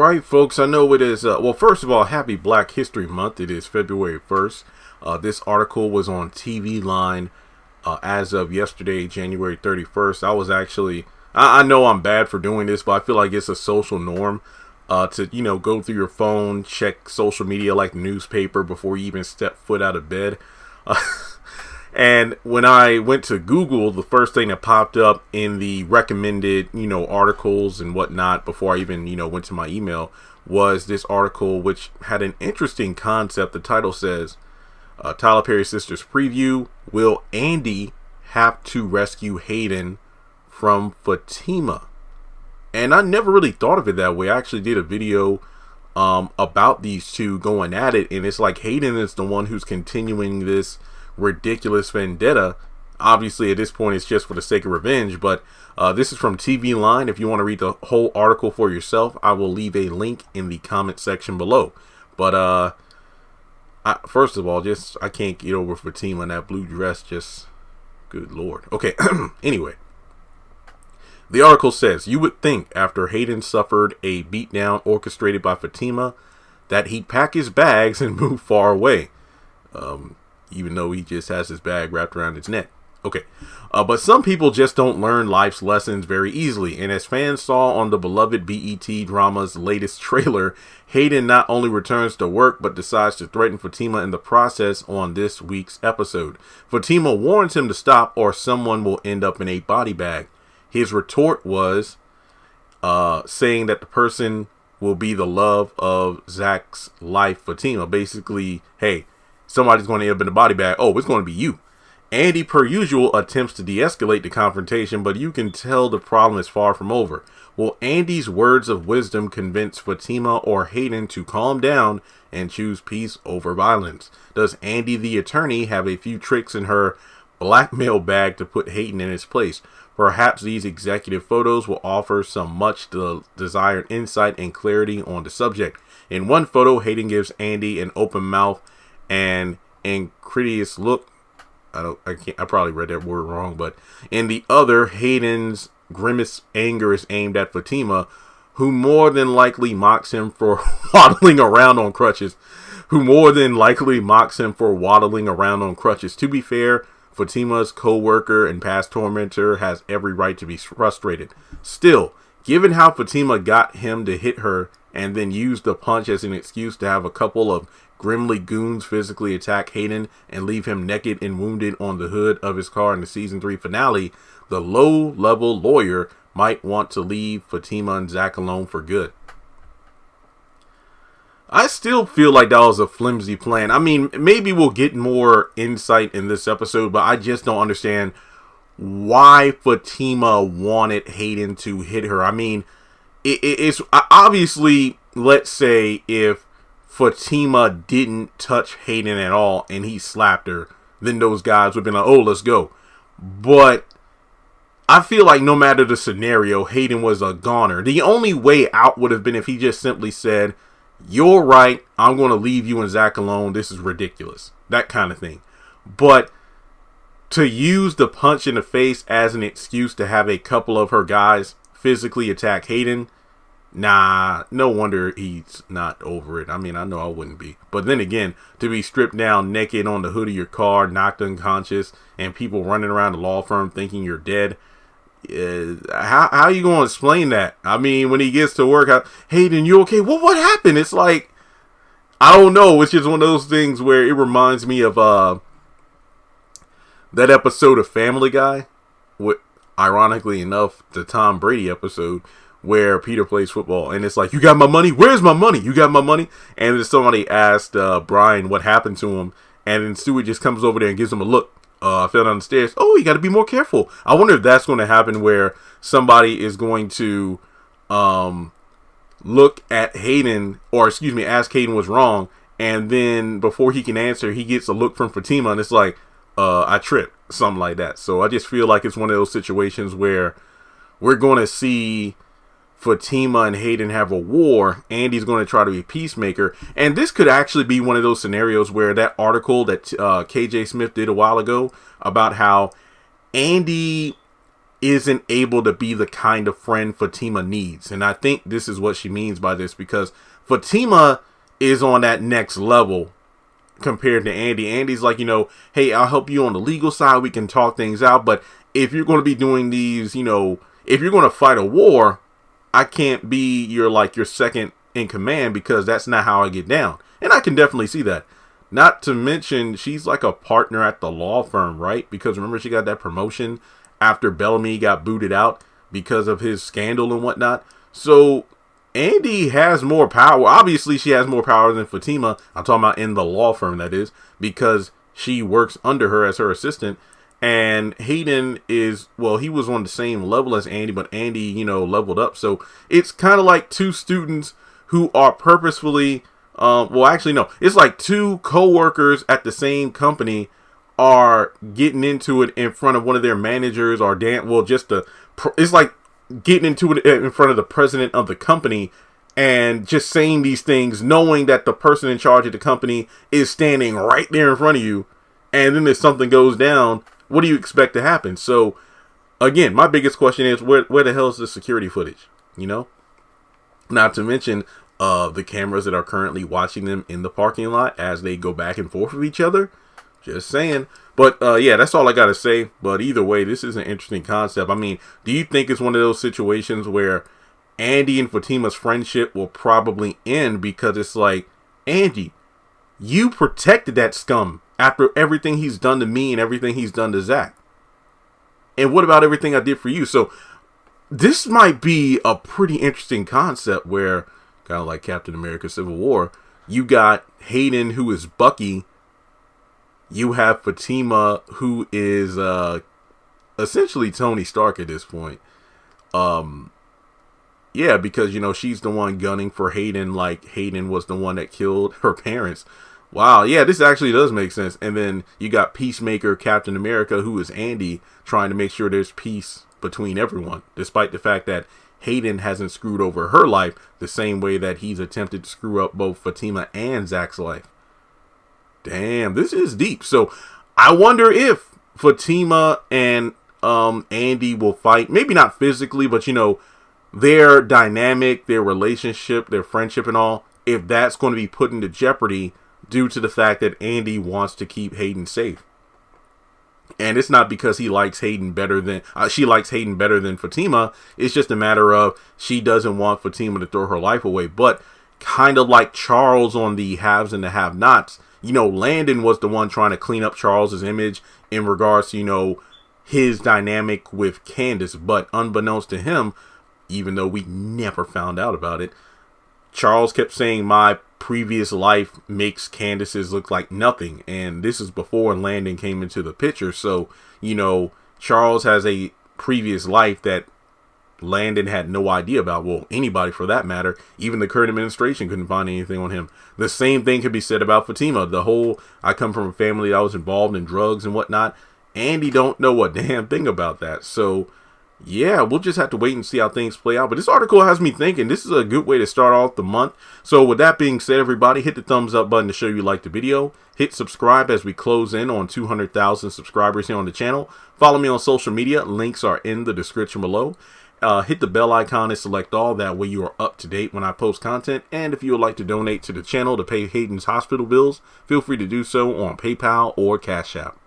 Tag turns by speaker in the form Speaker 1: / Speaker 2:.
Speaker 1: right, folks, I know it is, well, first of all, happy Black History Month. It is February 1st. This article was on TV Line as of yesterday, January 31st. I know I'm bad for doing this, but I feel like it's a social norm to, go through your phone, check social media like the newspaper before you even step foot out of bed. And when I went to Google, the first thing that popped up in the recommended, articles and whatnot before I even, went to my email was this article, which had an interesting concept. The title says, Tyler Perry Sistas preview, will Andi have to rescue Hayden from Fatima? And I never really thought of it that way. I actually did a video about these two going at it. And it's like Hayden is the one who's continuing this ridiculous vendetta. Obviously at this point it's just for the sake of revenge, but this is from TV Line. If you want to read the whole article for yourself, I will leave a link in the comment section below. But first of all, I can't get over Fatima in that blue dress. Just good lord. Okay. Anyway, the article says, you would think after Hayden suffered a beatdown orchestrated by Fatima that he'd pack his bags and move far away. Even though he just has his bag wrapped around his neck. Okay. But some people just don't learn life's lessons very easily. And as fans saw on the beloved BET drama's latest trailer, Hayden not only returns to work, but decides to threaten Fatima in the process on this week's episode. Fatima warns him to stop or someone will end up in a body bag. His retort was saying that the person will be the love of Zach's life, Fatima. Basically, hey, somebody's going to end up in a body bag. Oh, it's going to be you. Andi, per usual, attempts to de-escalate the confrontation, but you can tell the problem is far from over. Will Andi's words of wisdom convince Fatima or Hayden to calm down and choose peace over violence? Does Andi, the attorney, have a few tricks in her blackmail bag to put Hayden in his place? Perhaps these executive photos will offer some much desired insight and clarity on the subject. In one photo, Hayden gives Andi an open mouth and incredulous look. I probably read that word wrong, but in the other, Hayden's grimace anger is aimed at Fatima, who more than likely mocks him for waddling around on crutches. To be fair, Fatima's co-worker and past tormentor has every right to be frustrated. Still, given how Fatima got him to hit her and then used the punch as an excuse to have a couple of grimly goons physically attack Hayden and leave him naked and wounded on the hood of his car in the season 3 finale, the low-level lawyer might want to leave Fatima and Zach alone for good. I still feel like that was a flimsy plan. I mean, maybe we'll get more insight in this episode, but I just don't understand why Fatima wanted Hayden to hit her. I mean, it's obviously, let's say if Fatima didn't touch Hayden at all and he slapped her, then those guys would have been like, oh, let's go. But I feel like no matter the scenario, Hayden was a goner. The only way out would have been if he just simply said, you're right, I'm going to leave you and Zach alone. This is ridiculous. That kind of thing. But to use the punch in the face as an excuse to have a couple of her guys physically attack Hayden, nah, no wonder he's not over it. I mean, I know I wouldn't be. But then again, to be stripped down naked on the hood of your car, knocked unconscious, and people running around the law firm thinking you're dead, how are you going to explain that? I mean, when he gets to work, Hayden, you okay? Well, what happened? It's like, I don't know. It's just one of those things where it reminds me of that episode of Family Guy, with, ironically enough, the Tom Brady episode, where Peter plays football, and it's like, you got my money? Where's my money? You got my money? And then somebody asked Brian what happened to him, and then Stewie just comes over there and gives him a look. I fell down the stairs. Oh, you got to be more careful. I wonder if that's going to happen where somebody is going to look at Hayden, or excuse me, ask Hayden what's wrong, and then before he can answer, he gets a look from Fatima, and it's like, I tripped, something like that. So I just feel like it's one of those situations where we're going to see Fatima and Hayden have a war. Andi's going to try to be a peacemaker. And this could actually be one of those scenarios where that article that KJ Smith did a while ago about how Andi isn't able to be the kind of friend Fatima needs. And I think this is what she means by this, because Fatima is on that next level compared to Andi. Andi's like, hey, I'll help you on the legal side. We can talk things out. But if you're going to be doing these, if you're going to fight a war, I can't be your second in command, because that's not how I get down. And I can definitely see that. Not to mention, she's like a partner at the law firm, right? Because remember, she got that promotion after Bellamy got booted out because of his scandal and whatnot. So Andi has more power. Obviously, she has more power than Fatima. I'm talking about in the law firm, that is, because she works under her as her assistant. And Hayden is, well, he was on the same level as Andi, but Andi, leveled up. So it's kind of like two students who are purposefully, it's like two co-workers at the same company are getting into it in front of one of their managers, or it's like getting into it in front of the president of the company and just saying these things, knowing that the person in charge of the company is standing right there in front of you. And then if something goes down, what do you expect to happen? So again, my biggest question is, where the hell is the security footage? Not to mention the cameras that are currently watching them in the parking lot as they go back and forth with each other. Just saying. But yeah, that's all I got to say. But either way, this is an interesting concept. I mean, do you think it's one of those situations where Andi and Fatima's friendship will probably end because it's like, Andi, you protected that scum after everything he's done to me and everything he's done to Zach. And what about everything I did for you? So this might be a pretty interesting concept where, kind of like Captain America Civil War, you got Hayden, who is Bucky. You have Fatima, who is essentially Tony Stark at this point. Yeah, because, she's the one gunning for Hayden, like Hayden was the one that killed her parents. Wow, yeah, this actually does make sense. And then you got Peacemaker Captain America, who is Andi, trying to make sure there's peace between everyone, despite the fact that Hayden hasn't screwed over her life the same way that he's attempted to screw up both Fatima and Zach's life. Damn, this is deep. So I wonder if Fatima and Andi will fight. Maybe not physically, but their dynamic, their relationship, their friendship and all, if that's going to be put into jeopardy due to the fact that Andi wants to keep Hayden safe. And it's not because he likes Hayden better than she likes Hayden better than Fatima. It's just a matter of she doesn't want Fatima to throw her life away. But kind of like Charles on the haves and the have-nots, Landon was the one trying to clean up Charles's image in regards to, his dynamic with Candace. But unbeknownst to him, even though we never found out about it, Charles kept saying my previous life makes Candace's look like nothing. And this is before Landon came into the picture. So, Charles has a previous life that Landon had no idea about. Well, anybody for that matter. Even the current administration couldn't find anything on him. The same thing could be said about Fatima. The whole, I come from a family that was involved in drugs and whatnot. Andi don't know a damn thing about that. So, yeah, we'll just have to wait and see how things play out. But this article has me thinking this is a good way to start off the month. So with that being said, everybody, hit the thumbs up button to show you like the video. Hit subscribe as we close in on 200,000 subscribers here on the channel. Follow me on social media. Links are in the description below. Hit the bell icon and select all. That way you are up to date when I post content. And if you would like to donate to the channel to pay Hayden's hospital bills, feel free to do so on PayPal or Cash App.